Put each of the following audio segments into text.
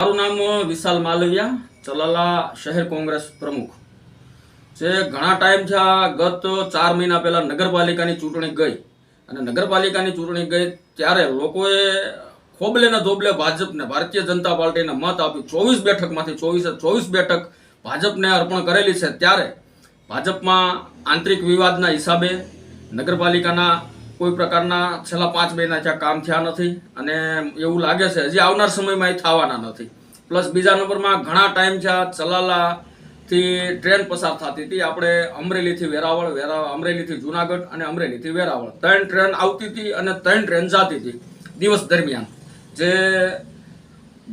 મારું નામ વિશાલ માલવિયા, ચલાલા શહેર કોંગ્રેસ પ્રમુખ. જે ઘણા ટાઈમ છે, ગત 4 મહિના પહેલા નગરપાલિકાની ચૂંટણી ગઈ અને નગરપાલિકાની ચૂંટણી ગઈ ત્યારે લોકોએ ખોબલે ને ધોબલે ભાજપને, ભારતીય જનતા પાર્ટીને મત આપી 24 બેઠકમાંથી 24 બેઠક ભાજપને અર્પણ કરેલી છે. ત્યારે ભાજપમાં આંતરિક વિવાદના હિસાબે નગરપાલિકાના કોઈ પ્રકારના છેલ્લા 5 મહિના ત્યાં કામ થયા નથી અને એવું લાગે છે હજી આવનાર સમયમાં એ થવાના નથી. પ્લસ બીજા નંબરમાં ઘણા ટાઈમ થયા ચલાલાથી ટ્રેન પસાર થતી હતી. આપણે અમરેલીથી વેરાવળ, અમરેલીથી જુનાગઢ અને અમરેલીથી વેરાવળ 3 ટ્રેન આવતી હતી અને 3 ટ્રેન જતી હતી દિવસ દરમિયાન. જે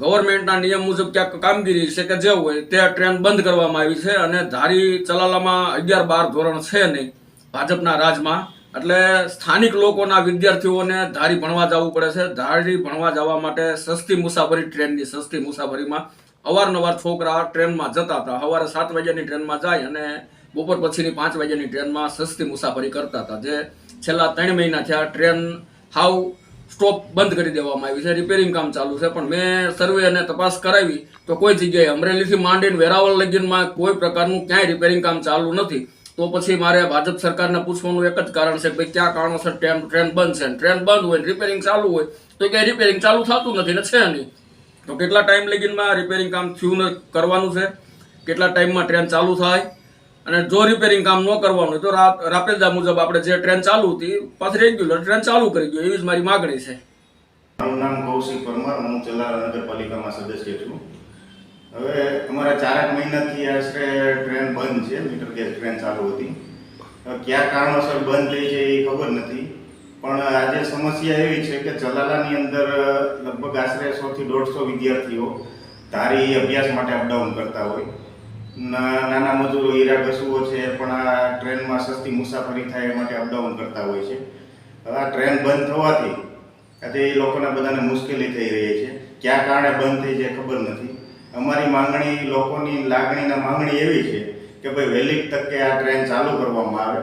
ગવર્મેન્ટના નિયમ મુજબ ક્યાંક કામગીરી છે કે જે હોય તે ટ્રેન બંધ કરવામાં આવી છે અને ધારી ચલાલામાં 11-12 ધોરણ છે નહીં ભાજપના રાજમાં. એટલે સ્થાનિક લોકોના વિદ્યાર્થીઓને ધારી ભણવા જવું પડે છે. ધારી ભણવા જવા માટે સસ્તી મુસાફરી, ટ્રેનની સસ્તી મુસાફરીમાં અવારનવાર છોકરા ટ્રેનમાં જતા હતા. સવારે 7 વાગ્યાની ટ્રેનમાં જાય અને બપોર પછીની 5 વાગ્યાની ટ્રેનમાં સસ્તી મુસાફરી કરતા હતા. જે છેલ્લા 3 મહિના થયા ટ્રેન હાવ સ્ટોપ બંધ કરી દેવામાં આવી છે. રિપેરિંગ કામ ચાલુ છે, પણ મેં સર્વે અને તપાસ કરાવી તો કોઈ જગ્યાએ અમરેલીથી માંડીને વેરાવળ લગીનમાં કોઈ પ્રકારનું ક્યાંય રિપેરિંગ કામ ચાલુ નથી. તો પછી મારે ભાજપ સરકારને પૂછવાનું એક જ કારણ છે કે ભાઈ ક્યાં કારણોસર ટ્રેન બંધ છે. ટ્રેન બંધ હોય રિપેરિંગ ચાલુ હોય તો ક્યાંય રિપેરિંગ ચાલુ થતું નથી ને છે નહીં. તો કેટલા ટાઈમ લગીનમાં રિપેરિંગ કામ થયું ને કરવાનું છે, કેટલા ટાઈમમાં ટ્રેન ચાલુ થાય, અને જો રિપેરિંગ કામ ન કરવાનું હોય તો રાપેદા મુજબ આપણે જે ટ્રેન ચાલુ હતી પાછી રેગ્યુલર ટ્રેન ચાલુ કરી દો, એવી જ મારી માગણી છે. મારું નામ કૌશિક પરમાર, હું ચલાલા નગરપાલિકામાં સદસ્ય છું. હવે અમારા 4 મહિનાથી આશરે ટ્રેન બંધ છે, મીટર ગેજ ટ્રેન ચાલુ હતી. કયા કારણોસર બંધ થઈ છે એ ખબર નથી, પણ આજે સમસ્યા એવી છે કે ચલાલાની અંદર લગભગ આશરે 100 થી 150 વિદ્યાર્થીઓ ધારી અભ્યાસ માટે અપડાઉન કરતા હોય. નાના મજૂરો, હીરા ઘસુઓ છે પણ આ ટ્રેનમાં સસ્તી મુસાફરી થાય એ માટે અપડાઉન કરતા હોય છે. હવે આ ટ્રેન બંધ થવાથી આજે એ લોકોને બધાને મુશ્કેલી થઈ રહી છે. કયા કારણે બંધ થઈ છે ખબર નથી. અમારી માંગણી, લોકોની લાગણીના માંગણી એવી છે કે ભાઈ વહેલી તકે આ ટ્રેન ચાલુ કરવામાં આવે.